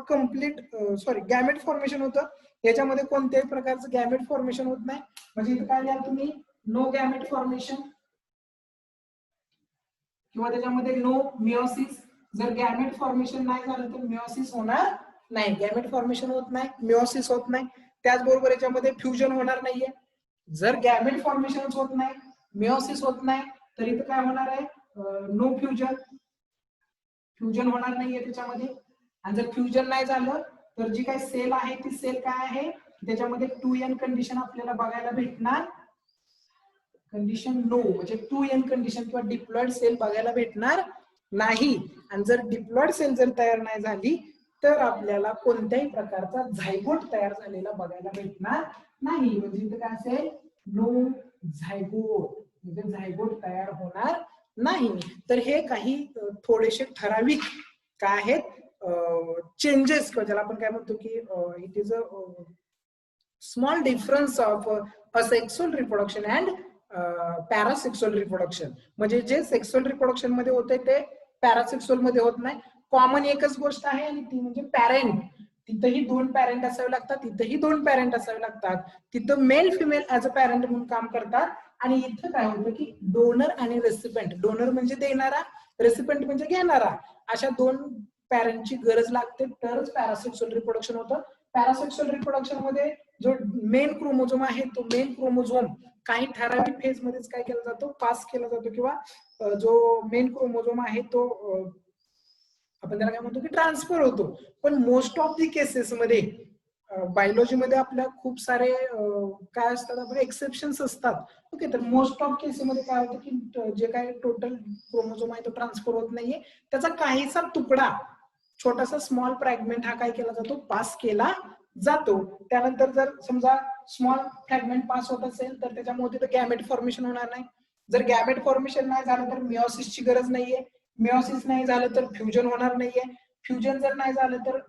गॅमेट फॉर्मेशन होतं. याच्यामध्ये कोणत्याही प्रकारचं गॅमेट फॉर्मेशन होत नाही. म्हणजे इथं काय लिहाल तुम्ही नो गॅमेट फॉर्मेशन किंवा त्याच्यामध्ये नो मिओसिस. जर गॅमेट फॉर्मेशन नाही झालं तर मिओसिस होणार नाही, गॅमेट फॉर्मेशन होत नाही, मिओसिस होत नाही. त्याचबरोबर याच्यामध्ये फ्युजन होणार नाहीये. जर गॅमेट फॉर्मेशन होत नाही, मिओसिस होत नाही तर इथं काय होणार आहे नो फ्युजन होणार नाहीये त्याच्यामध्ये. आणि जर फ्युजन नाही झालं तर जी काही सेल आहे ती सेल काय आहे त्याच्यामध्ये 2n कंडिशन आपल्याला बघायला भेटणार. कंडिशन नो म्हणजे 2n कंडिशन किंवा डिप्लॉइड सेल बघायला भेटणार नाही. आणि जर डिप्लॉइड सेल जर तयार नाही झाली तर आपल्याला कोणत्याही प्रकारचा झायगोट तयार झालेला बघायला भेटणार नाही. म्हणजे इथं काय असेल नो झायगोट, म्हणजे झायगोट तयार होणार नाही. तर हे काही थोडेसे ठराविक काय आहेत चेंजेस किंवा ज्याला आपण काय म्हणतो की it is a small difference of asexual reproduction and parasexual reproduction. म्हणजे जे सेक्सुअल रिप्रोडक्शन मध्ये होते ते पॅरासेक्सुअल मध्ये होत नाही. कॉमन एकच गोष्ट आहे आणि ती म्हणजे पॅरेंट. तिथंही 2 पॅरेंट असावे लागतात, तिथंही 2 पॅरेंट असावे लागतात. तिथं male female as a parent म्हणून काम करतात. आणि इथं काय होतं की डोनर आणि रेसिपेंट, डोनर म्हणजे देणारा, रेसिपेंट म्हणजे घेणारा, अशा 2 पॅरेंटची गरज लागते तरच पॅरासेक्सुअल रिप्रोडक्शन होतं. पॅरासेक्सुअल रिप्रोडक्शन मध्ये जो मेन क्रोमोझोम आहे तो मेन क्रोमोझोम काही ठराविक फेज मध्येच काय केला जातो पास केला जातो किंवा जो मेन क्रोमोझोम आहे तो आपण त्याला काय म्हणतो की ट्रान्सफर होतो. पण मोस्ट ऑफ दी केसेस मध्ये बायोलॉजी मध्ये आपल्या खूप सारे काय असतात आपले एक्सेप्शन्स असतात. ओके, तर मोस्ट ऑफ केसेसमध्ये काय होतं की जे काय टोटल क्रोमोझोम आहे तो ट्रान्सफर होत नाहीये, त्याचा काहीसा तुकडा छोटासा स्मॉल फ्रॅगमेंट हा काय केला जातो पास केला जातो. त्यानंतर जर समजा स्मॉल फ्रॅगमेंट पास होत असेल तर त्याच्यामध्ये तर गॅमेट फॉर्मेशन होणार नाही. जर गॅमेट फॉर्मेशन नाही झालं तर मिओसिसची गरज नाहीये, मिओसिस नाही झालं तर फ्युजन होणार नाहीये, फ्युजन जर नाही झालं तर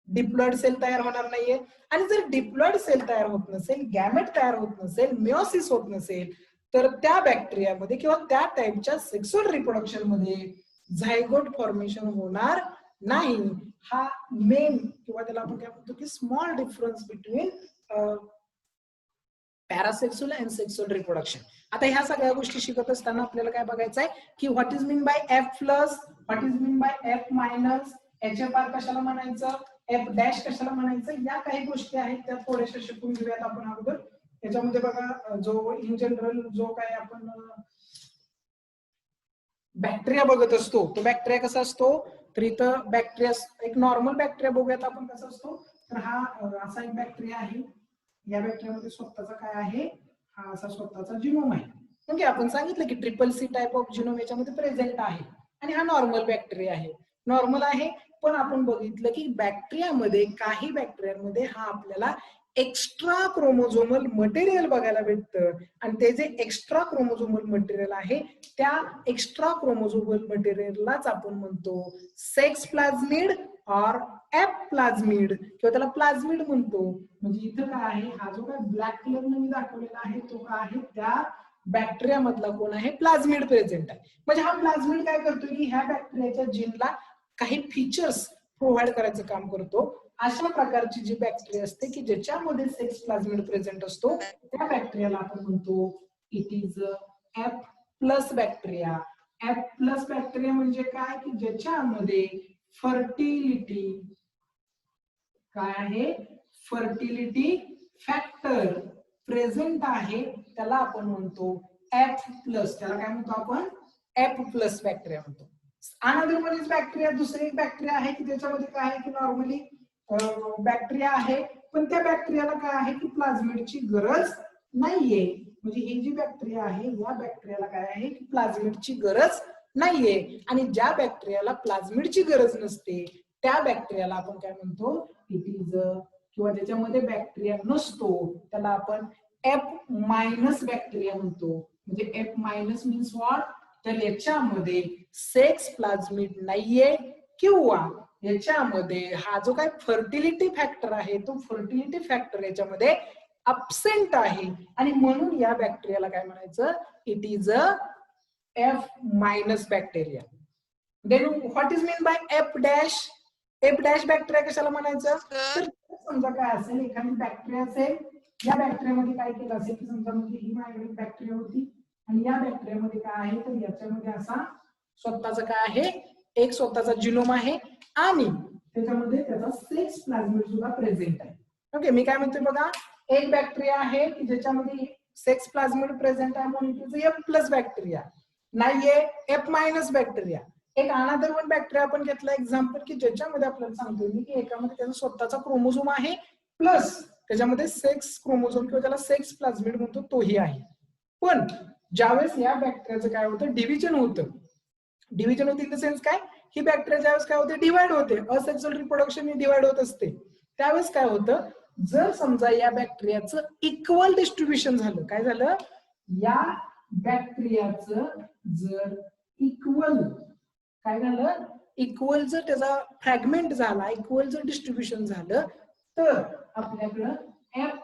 डिप्लॉइड सेल तयार होणार नाहीये. आणि जर डिप्लॉइड सेल तयार होत नसेल, गॅमेट तयार होत नसेल, मिओसिस होत नसेल तर त्या बॅक्टेरियामध्ये किंवा त्या टाईपच्या सेक्सुअल रिप्रोडक्शन मध्ये झायगोट फॉर्मेशन होणार नाही. हा मेन किंवा त्याला आपण काय म्हणतो की small difference between parasexual and sexual reproduction. आता ह्या सगळ्या गोष्टी शिकत असताना आपल्याला काय बघायचं आहे की what is mean by F plus, what is mean by F minus, HFR कशाला म्हणायचं, एफ डॅश कशाला म्हणायचं, या काही गोष्टी आहेत त्या थोड्याशा शिकून घेऊयात आपण अगोदर. त्याच्यामध्ये बघा जो इन जनरल जो काय आपण बॅक्टेरिया बघत असतो तो बॅक्टेरिया कसा असतो, तर इथं बॅक्टेरिया एक नॉर्मल बॅक्टेरिया बघूयात आपण कसा असतो. तर हा असा एक बॅक्टेरिया आहे. या बॅक्टेरियामध्ये स्वतःचा काय आहे, हा असा स्वतःचा जिनोम आहे. म्हणजे आपण सांगितलं की CCC टाइप ऑफ जिनोम याच्यामध्ये प्रेझेंट आहे आणि हा नॉर्मल बॅक्टेरिया आहे. नॉर्मल आहे, पण आपण बघितलं की बॅक्टेरियामध्ये काही बॅक्टेरियामध्ये हा आपल्याला एक्स्ट्रा क्रोमोझोमल मटेरियल बघायला भेटतं आणि ते जे एक्स्ट्रा क्रोमोझोमल मटेरियल आहे त्या एक्स्ट्रा क्रोमोझोमल मटेरियललाच आपण म्हणतो सेक्स प्लाझमिड और एफ प्लाझमिड किंवा त्याला प्लाझमिड म्हणतो. म्हणजे इथं काय आहे, हा जो काय ब्लॅक कलर मी दाखवलेला आहे तो काय आहे, त्या बॅक्टेरिया मधला कोण आहे, प्लाझमिड प्रेझेंट आहे. म्हणजे हा प्लाझमिड काय करतो की ह्या बॅक्टेरियाच्या जीनला काही फीचर्स प्रोव्हाइड करायचं काम करतो. अशा प्रकारची जी बॅक्टेरिया असते की ज्याच्यामध्ये सेक्स प्लाझमिड प्रेझेंट असतो त्या बॅक्टेरियाला आपण म्हणतो it is F plus bacteria. F plus bacteria म्हणजे काय की ज्याच्यामध्ये फर्टिलिटी काय आहे, फर्टिलिटी फॅक्टर प्रेझेंट आहे त्याला आपण म्हणतो एफ प्लस. त्याला काय म्हणतो आपण, एफ प्लस बॅक्टेरिया म्हणतो. अनदर वन इज बॅक्टेरिया, दुसरी एक बॅक्टेरिया आहे की त्याच्यामध्ये काय आहे की नॉर्मली बॅक्टेरिया आहे पण त्या बॅक्टेरियाला काय आहे की प्लाझमिडची गरज नाहीये. म्हणजे ही जी बॅक्टेरिया आहे या बॅक्टेरियाला काय आहे की प्लाझमिडची गरज नाहीये आणि ज्या बॅक्टेरियाला प्लाझमिडची गरज नसते त्या बॅक्टेरियाला आपण काय म्हणतो इट इज किंवा ज्याच्यामध्ये बॅक्टेरिया नसतो त्याला आपण एफ मायनस बॅक्टेरिया म्हणतो. म्हणजे एफ मायनस मीन्स व्हॉट, तर याच्यामध्ये सेक्स प्लाझमिड नाहीये किंवा याच्यामध्ये हा जो काय फर्टिलिटी फॅक्टर आहे तो फर्टिलिटी फॅक्टर याच्यामध्ये अब्सेंट आहे आणि म्हणून या बॅक्टेरियाला काय म्हणायचं, it is a F minus bacteria. Then what is mean by F dash, F dash bacteria कशाला म्हणायचं, तर समजा काय असेल एखादी बॅक्टेरिया असेल, या बॅक्टेरियामध्ये काय केलं असेल की समजा म्हणजे ही माझी बॅक्टेरिया होती आणि या बॅक्टेरियामध्ये काय आहे तर याच्यामध्ये असा स्वतःचा काय आहे, एक स्वतःचा जिनोम आहे आणि त्याच्यामध्ये त्याचा सेक्स प्लाझमिड सुद्धा प्रेझेंट आहे. ओके, मी काय म्हणतोय बघा, एक बॅक्टेरिया आहे की ज्याच्यामध्ये सेक्स प्लाझमिड प्रेझेंट आहे म्हणून एफ प्लस बॅक्टेरिया, नाहीये एफ मायनस बॅक्टेरिया. एक अनदर वन बॅक्टेरिया आपण घेतला एक्झाम्पल की ज्याच्यामध्ये आपल्याला सांगतोय मी की एकामध्ये त्याचा स्वतःचा क्रोमोझोम आहे प्लस त्याच्यामध्ये सेक्स क्रोमोझोम किंवा त्याला सेक्स प्लाझमिड म्हणतो तोही आहे. पण ज्यावेळेस या बॅक्टेरियाचं काय होतं, डिव्हिजन होतं. डिव्हिजन होते इन द सेन्स काय, ही बॅक्टेरिया ज्यावेळेस काय होते डिवाइड होते, असेक्सुअल रिप्रोडक्शन डिवाइड होत असते. त्यावेळेस काय होतं, जर समजा या बॅक्टेरियाचं इक्वल डिस्ट्रीब्युशन झालं, काय झालं, या बॅक्टेरियाचं जर इक्वल काय झालं, इक्वल जर त्याचा फ्रॅगमेंट झाला, इक्वल जर डिस्ट्रीब्युशन झालं तर आपल्याकडं एफ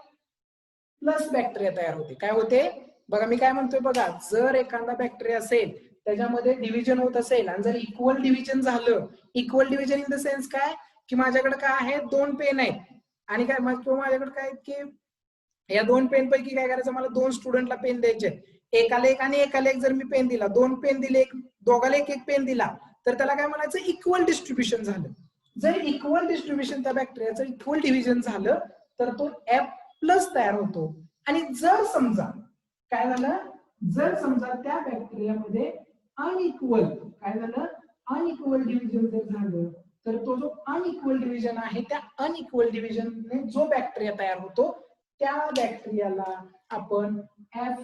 प्लस बॅक्टेरिया तयार होते. काय होते बघा, मी काय म्हणतोय बघा, जर एखादा बॅक्टेरिया असेल त्याच्यामध्ये डिव्हिजन होत असेल आणि जर इक्वल डिव्हिजन झालं, equal division in the sense काय की माझ्याकडे काय आहे, दोन पेन आहेत आणि काय माझ्याकडे काय की या दोन पेन पैकी काय करायचं, मला दोन स्टुडंटला पेन द्यायचे, एकाला एक आणि एकाला एक जर मी पेन दिला, दोन पेन दिले, दोघाला एक एक पेन दिला तर त्याला काय म्हणायचं, इक्वल डिस्ट्रीब्युशन झालं. जर इक्वल डिस्ट्रीब्युशन त्या बॅक्टेरियाचं इक्वल डिव्हिजन झालं तर तो एफ प्लस तयार होतो. आणि जर समजा काय झालं, जर समजा त्या बॅक्टेरियामध्ये अनइक्वल काय झालं, अनइक्वल डिव्हिजन जर झालं तर तो जो अनइक्वल डिव्हिजन आहे त्या अनइक्वल डिव्हिजनने जो बॅक्टेरिया तयार होतो त्या बॅक्टेरियाला आपण एफ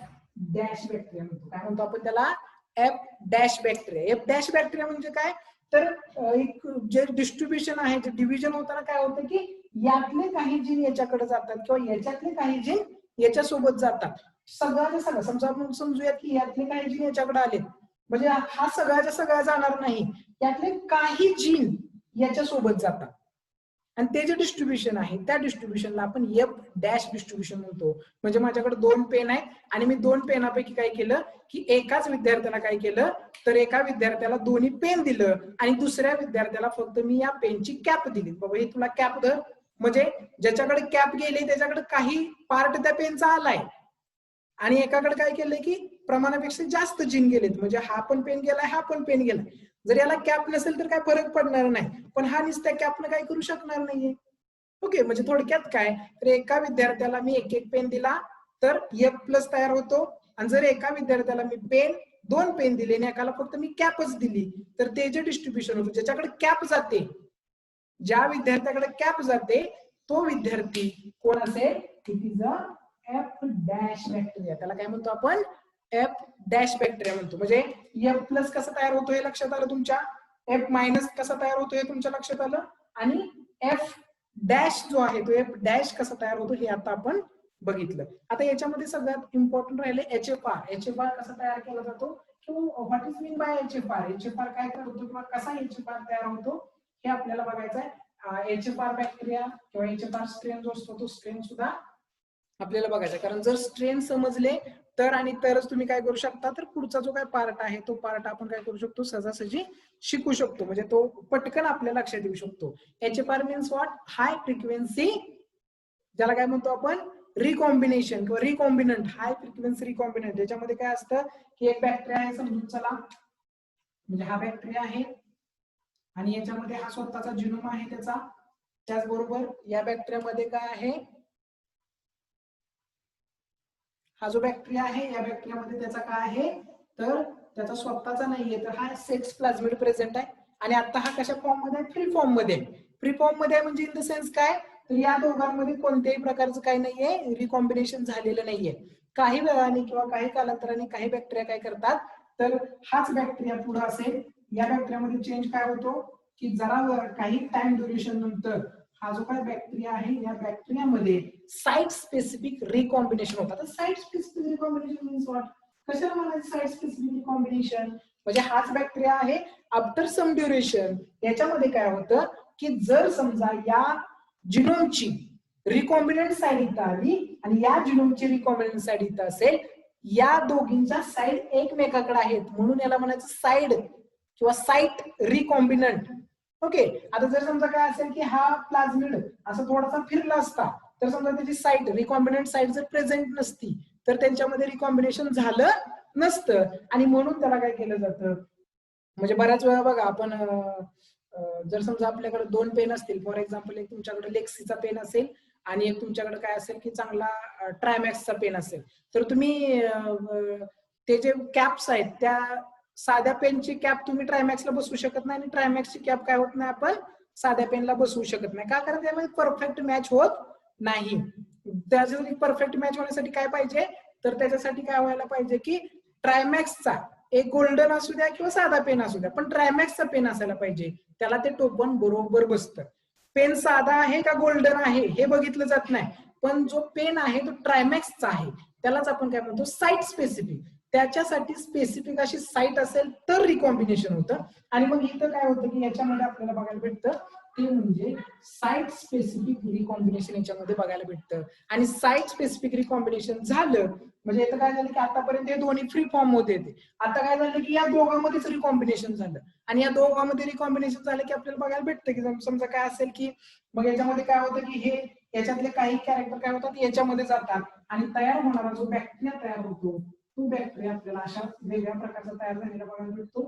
डॅश बॅक्टेरिया म्हणतो. काय म्हणतो आपण त्याला, F dash bacteria. F dash bacteria म्हणजे काय, तर एक जे डिस्ट्रीब्युशन आहे, जे डिव्हिजन होताना काय होतं की यातले काही जीन याच्याकडे जातात किंवा याच्यातले काही जीन याच्यासोबत जातात. सगळ्याच्या सगळं समजा आपण समजूया की यातले काही जीन याच्याकडे आले म्हणजे हा सगळ्याच्या सगळ्या जाणार नाही, यातले काही जीन याच्यासोबत जातात. आणि ते जे डिस्ट्रीब्युशन आहे त्या डिस्ट्रीब्युशनला आपण एफ डॅश डिस्ट्रीब्युशन म्हणतो. म्हणजे माझ्याकडे 2 पेन आहेत आणि मी 2 पेनापैकी काय केलं की एकाच विद्यार्थ्याला काय केलं तर एका विद्यार्थ्याला दोन्ही पेन दिलं आणि दुसऱ्या विद्यार्थ्याला फक्त मी या पेनची कॅप दिली. बाबा हे तुला कॅप धर. म्हणजे ज्याच्याकडे कॅप गेली त्याच्याकडे काही पार्ट त्या पेनचा आलाय आणि एकाकडे काय केलंय की प्रमाणापेक्षा जास्त जिन गेलेत. म्हणजे हा पण पेन गेलाय हा पण पेन गेलाय. जर याला कॅप नसेल तर काय फरक पडणार नाही, पण हा नुसत्या कॅपनं काय करू शकणार नाहीये. ओके, म्हणजे थोडक्यात काय तर एका विद्यार्थ्याला मी एक एक पेन दिला तर एफ प्लस तयार होतो आणि जर एका विद्यार्थ्याला मी पेन 2 पेन दिले आणि एकाला फक्त मी कॅपच दिली तर ते जे डिस्ट्रीब्युशन होतं ज्याच्याकडे कॅप जाते, ज्या विद्यार्थ्याकडे कॅप जाते तो विद्यार्थी कोण असेल, it is a F dash bacteria. त्याला काय म्हणतो आपण एफ डॅश बॅक्टेरिया म्हणतो. म्हणजे एफ प्लस कसं तयार होतो हे लक्षात आलं तुमच्या, एफ मायनस कसा तयार होतो हे तुमच्या लक्षात आलं आणि एफ डॅश जो आहे तो एफ डॅश कसा तयार होतो हे आता आपण बघितलं. आता याच्यामध्ये सगळ्यात इम्पॉर्टंट राहिले HFR. HFR कसा तयार केला जातो किंवा what is mean bye HFR. HFR काय करतो किंवा कसा HFR तयार होतो हे आपल्याला बघायचं आहे. HFR बॅक्टेरिया किंवा HFR स्ट्रेन जो असतो तो स्ट्रेन सुद्धा आपल्याला बघायचा, कारण जर स्ट्रेन समजले तर आणि तरच तुम्ही काय करू शकता तर पुढचा जो काय पार्ट आहे तो पार्ट आपण काय करू शकतो सहजासहजी शिकू शकतो. म्हणजे तो पटकन आपल्या लक्षात येऊ शकतो. HFR means what, high frequency, ज्याला काय म्हणतो आपण रिकॉम्बिनेशन किंवा रिकॉम्बिनंट, हाय फ्रिक्वेन्सी रिकॉम्बिनंट. याच्यामध्ये काय असतं की एक बॅक्टेरिया आहे समजून चला, म्हणजे हा बॅक्टेरिया आहे आणि याच्यामध्ये हा स्वतःचा जिनोम आहे त्याचा. त्याचबरोबर या बॅक्टेरियामध्ये काय आहे, हा जो बॅक्टेरिया आहे या बॅक्टेरियामध्ये त्याचा काय आहे तर त्याचा स्वतःचा नाहीये तर हा सेक्स प्लाझ्मिड प्रेझेंट आहे. आणि आता हा कशा फॉर्म मध्ये आहे, फ्री फॉर्म मध्ये. फ्री फॉर्म मध्ये म्हणजे इन द सेन्स काय तर या दोघांमध्ये कोणत्याही प्रकारचं काही नाहीये, रिकॉम्बिनेशन झालेलं नाहीये. काही वेळाने किंवा काही कालांतराने काही बॅक्टेरिया काय करतात तर हाच बॅक्टेरिया पुढे असेल, या बॅक्टेरियामध्ये चेंज काय होतो की जरा काही टाइम ड्युरेशन नंतर हा जो काय बॅक्टेरिया आहे या बॅक्टेरियामध्ये साइट स्पेसिफिक रिकॉम्बिनेशन होतात. Site specific recombination means what, कशाला म्हणायचं साइट स्पेसिफिक रिकॉम्बिनेशन, म्हणजे हाच बॅक्टेरिया आहे आफ्टर सम ड्युरेशन याच्यामध्ये काय होतं की जर समजा या जिनोमची रिकॉम्बिनंट साइड इथं आली आणि या जिनोमची रिकॉम्बिनंट साइड इथं असेल, या दोघींच्या साइड एकमेकाकडे आहेत म्हणून याला म्हणायचं साइड किंवा साइट रिकॉम्बिनंट. ओके, आता जर समजा काय असेल की हा प्लाझ्मिड असं थोडासा फिरला असता तर समजा त्याची साइट रिकॉम्बिनंट साइट जर प्रेझेंट नसती तर त्यांच्यामध्ये रिकॉम्बिनेशन झालं नसतं आणि म्हणून त्याला काय केलं जातं. म्हणजे बऱ्याच वेळा बघा आपण जर समजा आपल्याकडे 2 पेन असतील, फॉर एक्झाम्पल एक तुमच्याकडे लेक्सीचा पेन असेल आणि एक तुमच्याकडे काय असेल की चांगला ट्रायमॅक्सचा पेन असेल, तर तुम्ही ते जे कॅप्स आहेत त्या साध्या पेनची कॅप तुम्ही ट्रायमॅक्सला बसवू शकत नाही आणि ट्रायमॅक्सची कॅप काय होत नाही आपण साध्या पेनला बसवू शकत नाही. का, कारण त्यामध्ये परफेक्ट मॅच होत नाही. त्याच्यासाठी परफेक्ट मॅच होण्यासाठी काय पाहिजे तर त्याच्यासाठी काय व्हायला पाहिजे की ट्रायमॅक्सचा एक गोल्डन असू द्या किंवा साधा पेन असू द्या पण ट्रायमॅक्सचा पेन असायला पाहिजे, त्याला ते टोपण बरोबर बसतं. पेन साधा आहे का गोल्डन आहे हे बघितलं जात नाही, पण जो पेन आहे तो ट्रायमॅक्सचा आहे त्यालाच आपण काय म्हणतो साइट स्पेसिफिक. त्याच्यासाठी स्पेसिफिक अशी साइट असेल तर रिकॉम्बिनेशन होतं. आणि मग इथं काय होतं की याच्यामध्ये आपल्याला बघायला भेटतं ते म्हणजे साइट स्पेसिफिक रिकॉम्बिनेशन याच्यामध्ये बघायला भेटतं. आणि साइट स्पेसिफिक रिकॉम्बिनेशन झालं म्हणजे इथं काय झालं की आतापर्यंत हे दोन्ही फ्री फॉर्म होते ते, आता काय झालं की या दोघांमध्येच रिकॉम्बिनेशन झालं आणि या दोघांमध्ये रिकॉम्बिनेशन झालं की आपल्याला बघायला भेटतं की समजा काय असेल की मग याच्यामध्ये काय होतं की हे याच्यातले काही कॅरेक्टर काय होतात याच्यामध्ये जातात आणि तयार होणारा जो बॅक्टेरिया तयार होतो तो बॅक्टेरिया आपल्याला अशा वेगळ्या प्रकारचा तयार झालेला बघायला भेटतो.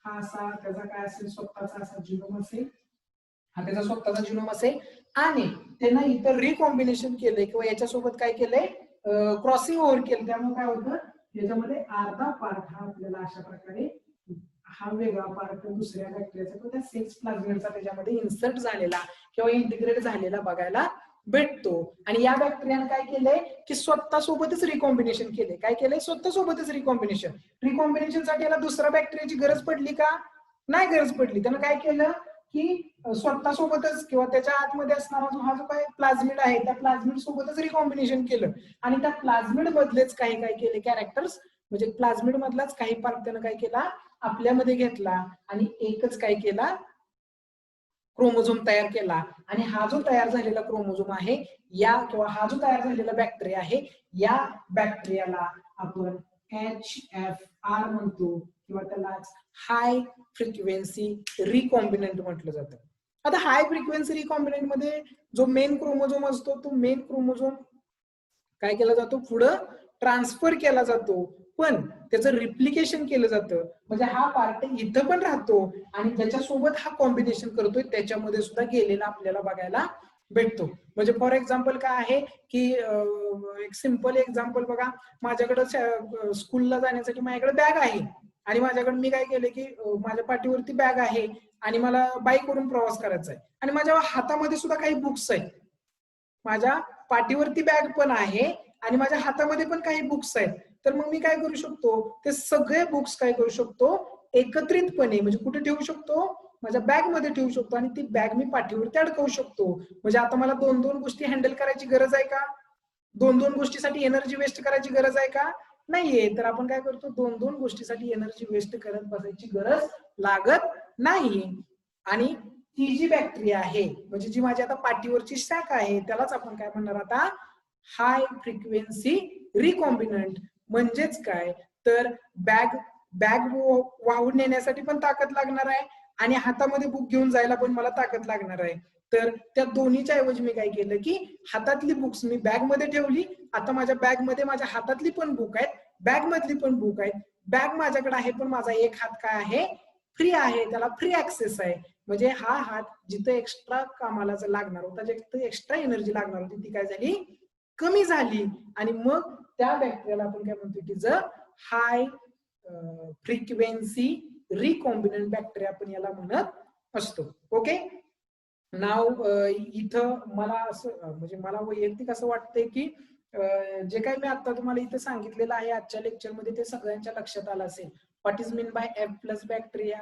हा असा त्याचा काय असेल स्वतःचा असा जिनोम असेल, हा त्याचा स्वतःचा जिनोम असेल आणि त्यांना इतर रिकॉम्बिनेशन केलंय किंवा याच्यासोबत काय केलंय क्रॉसिंग ओव्हर केलं, त्यामुळे काय होतं याच्यामध्ये अर्धा पार्ट हा आपल्याला अशा प्रकारे हा वेगळा पार्ट दुसऱ्या बॅक्टेरियाचा किंवा त्या सेक्स प्लाझ्मिडचा त्याच्यामध्ये इन्सर्ट झालेला किंवा इंटिग्रेट झालेला बघायला भेटतो. आणि या बॅक्टेरियाने काय केलंय की स्वतः सोबतच रिकॉम्बिनेशन केले. काय केलंय स्वतः सोबतच रिकॉम्बिनेशन. रिकॉम्बिनेशन साठी याला दुसऱ्या बॅक्टेरियाची गरज पडली का, नाही गरज पडली. त्यानं काय केलं की स्वतः सोबतच किंवा त्याच्या आतमध्ये असणारा हा जो काही प्लाझ्मिड आहे त्या प्लाझ्मिड सोबतच रिकॉम्बिनेशन केलं आणि त्या प्लाझ्मिड मधलेच काही काय केले कॅरेक्टर्स, म्हणजे प्लाझ्मिड मधलाच काही पार्ट त्यानं काय केला आपल्यामध्ये घेतला आणि एकच काय केला क्रोमोझोम तयार केला आणि हा जो तयार झालेला क्रोमोझोम आहे या किंवा हा जो तयार झालेला बॅक्टेरिया आहे या बॅक्टेरियाला आपण HFR म्हणतो किंवा त्याला हाय फ्रिक्वेन्सी रिकॉम्बिनंट म्हटलं जातं. आता हाय फ्रिक्वेन्सी रिकॉम्बिनंट मध्ये जो मेन क्रोमोझोम असतो तो मेन क्रोमोझोम काय केला जातो पुढं ट्रान्सफर केला जातो पण त्याचं रिप्लिकेशन केलं जातं म्हणजे हा पार्ट इथं पण राहतो आणि ज्याच्यासोबत हा कॉम्बिनेशन करतोय त्याच्यामध्ये सुद्धा गेलेला आपल्याला बघायला भेटतो. म्हणजे फॉर एक्झाम्पल काय आहे की एक सिंपल एक्झाम्पल बघा माझ्याकडे स्कूलला जाण्यासाठी माझ्याकडे बॅग आहे आणि माझ्याकडे मी काय केलं की माझ्या पाठीवरती बॅग आहे आणि मला बाईकवरून प्रवास करायचा आहे आणि माझ्या हातामध्ये सुद्धा काही बुक्स आहेत. माझ्या पाठीवरती बॅग पण आहे आणि माझ्या हातामध्ये पण काही बुक्स आहेत. तर मग मी काय करू शकतो ते सगळे बुक्स काय करू शकतो एकत्रितपणे म्हणजे कुठे ठेवू शकतो माझ्या बॅग मध्ये ठेवू शकतो आणि ती बॅग मी पाठीवरती अडकवू शकतो. म्हणजे आता मला दोन दोन गोष्टी हँडल करायची गरज आहे का? दोन दोन गोष्टीसाठी एनर्जी वेस्ट करायची गरज आहे का? नाहीये. तर आपण काय करतो दोन दोन गोष्टीसाठी एनर्जी वेस्ट करत बसायची गरज लागत नाही. आणि ती जी बॅक्टेरिया आहे म्हणजे जी माझी आता पाठीवरची शाखा आहे त्यालाच आपण काय म्हणणार आता हाय फ्रिक्वेन्सी रिकॉम्बिनंट. म्हणजेच काय तर बॅग बॅग वाहून नेण्यासाठी पण ताकद लागणार आहे आणि हातामध्ये बुक घेऊन जायला पण मला ताकद लागणार आहे. तर त्या दोन्हीच्या ऐवजी मी काय केलं की हातातली बुक्स मी बॅग मध्ये ठेवली. आता माझ्या बॅग मध्ये माझ्या हातातली पण बुक आहेत बॅग मधली पण बुक आहेत. बॅग माझ्याकडे आहे पण माझा एक हात काय आहे फ्री आहे त्याला फ्री ऍक्सेस आहे. म्हणजे हा हात जिथे एक्स्ट्रा कामाला लागणार होता जिथे एक्स्ट्रा एनर्जी लागणार होती ती काय झाली कमी झाली आणि मग त्या बॅक्टेरियाला आपण काय म्हणतो की जर हाय फ्रिक्वेन्सी रिकॉम्बिनंट बॅक्टेरिया आपण याला म्हणत असतो. ओके नाव इथं मला असं म्हणजे मला वैयक्तिक असं वाटतंय की जे काही मी आता तुम्हाला इथं सांगितलेलं आहे आजच्या लेक्चरमध्ये ते सगळ्यांच्या लक्षात आलं असेल. What is mean bye F plus bacteria?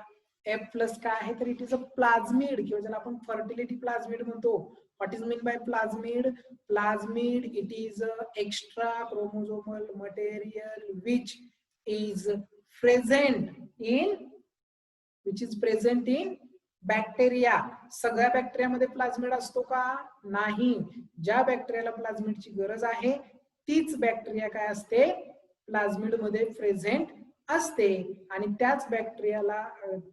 F plus काय आहे तर इट इज अ प्लाझमिड किंवा ज्याला आपण फर्टिलिटी प्लाझमिड म्हणतो. What is mean bye plasmid? Plasmid it is a extra chromosomal material which is present in bacteria. सगळ्या बॅक्टेरियामध्ये प्लाझमिड असतो का? नाही. ज्या बॅक्टेरियाला प्लाझमिडची गरज आहे तीच बॅक्टेरिया काय असते प्लाझमिड मध्ये प्रेझेंट असते आणि त्याच बॅक्टेरियाला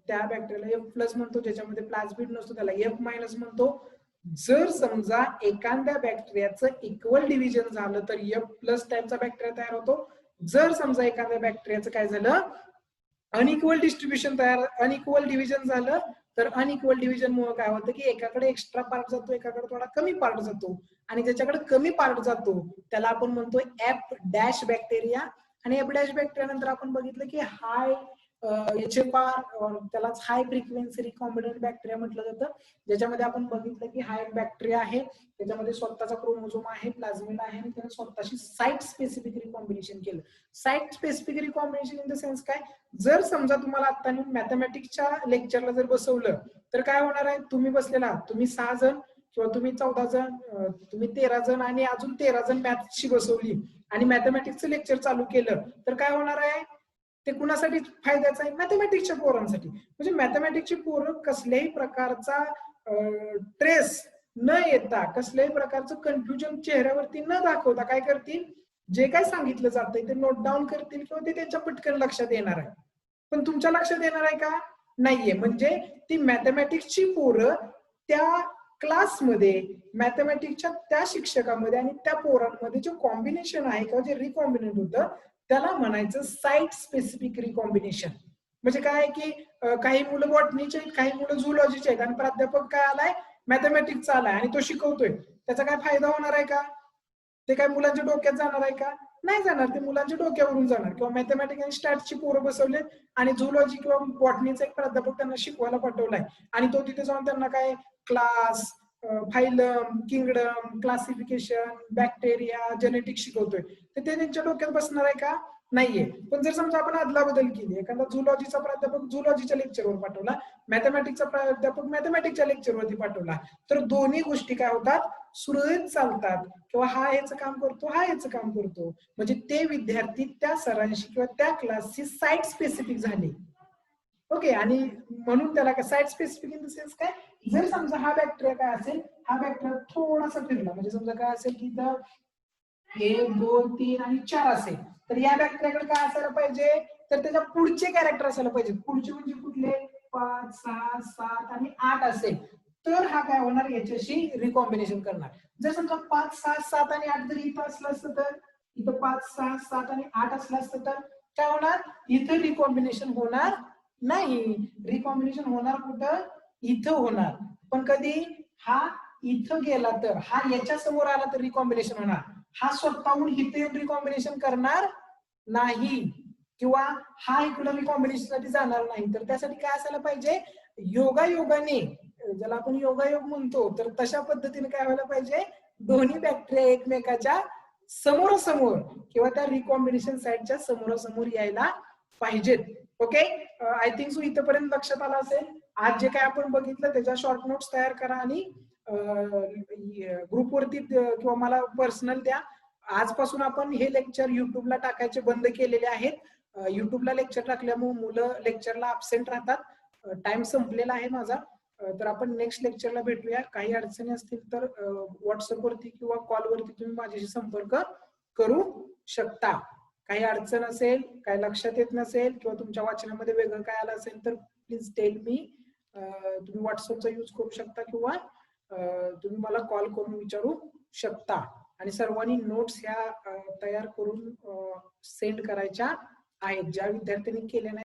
त्या बॅक्टेरियाला F प्लस म्हणतो ज्याच्यामध्ये प्लाझमिड नसतो त्याला F मायनस म्हणतो. जर समजा एखाद्या बॅक्टेरियाचं इक्वल डिव्हिजन झालं तर F प्लस टाईपचा बॅक्टेरिया तयार होतो. जर समजा एखाद्या बॅक्टेरियाचं काय झालं अनइक्वल डिस्ट्रीब्युशन तयार अनइक्वल डिव्हिजन झालं तर अनइक्वल डिव्हिजन मुळे काय होतं की एकाकडे एक्स्ट्रा पार्ट जातो एकाकडे थोडा कमी पार्ट जातो आणि ज्याच्याकडे कमी पार्ट जातो त्याला आपण म्हणतो F डॅश बॅक्टेरिया. आणि F डॅश बॅक्टेरिया नंतर आपण बघितलं की हाय HFR त्यालाच हाय फ्रिक्वेन्सी रिकॉम्बिनंट बॅक्टेरिया म्हटलं जातं. ज्याच्यामध्ये आपण बघितलं की हा एक बॅक्टेरिया आहे त्याच्यामध्ये स्वतःचा क्रोमोझोम आहे प्लाझमिड आहे आणि त्याने स्वतःशी साईट स्पेसिफिक रिकॉम्बिनेशन केलं. Site specific recombination in the sense काय जर समजा तुम्हाला आता मॅथमॅटिक्सच्या लेक्चरला जर बसवलं तर काय होणार आहे तुम्ही बसलेला तुम्ही 6 जण किंवा तुम्ही 14 जण तुम्ही 13 जण आणि अजून 13 जण मॅथ्सची बसवली आणि मॅथमॅटिक्सचं लेक्चर चालू केलं तर काय होणार आहे ते कुणासाठी फायद्याचं आहे मॅथमॅटिक्सच्या पोरांसाठी. म्हणजे मॅथमॅटिक्सची पोरं कसल्याही प्रकारचा ट्रेस न येता कसल्याही प्रकारचं कन्फ्युजन चेहऱ्यावरती न दाखवता काय करतील जे काय सांगितलं जातंय ते नोट डाऊन करतील किंवा ते त्यांच्या पटकन लक्षात येणार आहे. पण तुमच्या लक्षात येणार आहे का? नाहीये. म्हणजे ती मॅथमॅटिक्सची पोरं त्या क्लासमध्ये मॅथमॅटिक्सच्या त्या शिक्षकामध्ये आणि त्या पोरांमध्ये जे कॉम्बिनेशन आहे किंवा जे रिकॉम्बिनेट होतं त्याला म्हणायचं साईट स्पेसिफिक रिकॉम्बिनेशन. म्हणजे काय की काही मुलं बॉटनीचे आहेत काही मुलं झुलॉजीचे आहेत आणि प्राध्यापक काय आलाय मॅथमॅटिक्सचा आलाय आणि तो शिकवतोय त्याचा काय फायदा होणार आहे का? ते काय मुलांच्या डोक्यात जाणार आहे का? नाही जाणार. ते मुलांच्या डोक्यावरून जाणार. किंवा मॅथमॅटिक्स आणि स्टॅट्सची पोरं बसवले आणि झुलॉजी किंवा बॉटनीचा एक प्राध्यापक त्यांना शिकवायला पाठवलाय आणि तो तिथे जाऊन त्यांना काय class phylum kingdom classification bacteria genetics शिकवतोय तर ते त्यांच्या डोक्यात बसणार आहे का? नाहीये. पण जर समजा आपण अदला बदल केली एखादा झुलॉजीचा प्राध्यापक झुलॉजीच्या लेक्चरवर पाठवला मॅथमॅटिक्सचा प्राध्यापक मॅथमॅटिक्सच्या लेक्चरवरती पाठवला तर दोन्ही गोष्टी काय होतात सुरळीत चालतात किंवा हा याचं काम करतो हा याचं काम करतो. म्हणजे ते विद्यार्थी त्या सरांशी किंवा त्या क्लासची साईट स्पेसिफिक झाली. ओके. आणि म्हणून त्याला काय site specific in the sense काय, जर समजा हा बॅक्टेरिया काय असेल, हा बॅक्टेरिया थोडासा फिरला, म्हणजे समजा काय असेल की इथं 1 2 3 आणि 4 असेल, तर या बॅक्टेरियाकडे काय असायला पाहिजे, तर त्याच्या पुढचे कॅरेक्टर असायला पाहिजे. पुढचे म्हणजे कुठले, 5 6 7 आणि 8 असेल, तर हा काय होणार, याच्याशी रिकॉम्बिनेशन करणार. जर समजा 5 6 7 आणि 8 जर इथं असलं असतं, तर इथं 5 6 7 आणि 8 असलं असतं, तर काय होणार, इथं रिकॉम्बिनेशन होणार नाही. रिकॉम्बिनेशन होणार कुठं, इथं होणार. पण कधी हा इथं गेला तर, हा याच्या समोर आला तर रिकॉम्बिनेशन होणार. हा स्वतःहून इथे रिकॉम्बिनेशन करणार नाही, किंवा हा इकडं रिकॉम्बिनेशन साठी जाणार नाही. तर त्यासाठी काय असायला पाहिजे, योगायोगाने, ज्याला आपण योगायोग म्हणतो, तर तशा पद्धतीने काय व्हायला पाहिजे, दोन्ही बॅक्टेरिया एकमेकाच्या समोरासमोर किंवा त्या रिकॉम्बिनेशन साईडच्या समोरासमोर यायला पाहिजेत. ओके. आय थिंक सो इथपर्यंत लक्षात आलं असेल. आज जे काय आपण बघितलं त्याच्या शॉर्ट नोट्स तयार करा आणि ग्रुपवरती किंवा मला पर्सनल द्या. आजपासून आपण हे लेक्चर युट्यूबला टाकायचे बंद केलेले आहेत. युट्यूबला लेक्चर टाकल्यामुळे मुलं लेक्चरला अब्सेंट राहतात. टाइम संपलेला आहे माझा. तर आपण नेक्स्ट लेक्चरला भेटूया. काही अडचणी असतील तर व्हॉट्सअपवरती किंवा कॉलवरती तुम्ही माझ्याशी संपर्क करू शकता. काही अडचण असेल, काही लक्षात येत नसेल किंवा तुमच्या वाचनामध्ये वेगळं काय आलं असेल तर प्लीज टेल मी. तुम्ही व्हॉट्सअपचा यूज करू शकता किंवा तुम्ही मला कॉल करून विचारू शकता. आणि सर्वांनी नोट्स ह्या तयार करून सेंड करायच्या आहेत. ज्या विद्यार्थ्यांनी केल्या नाही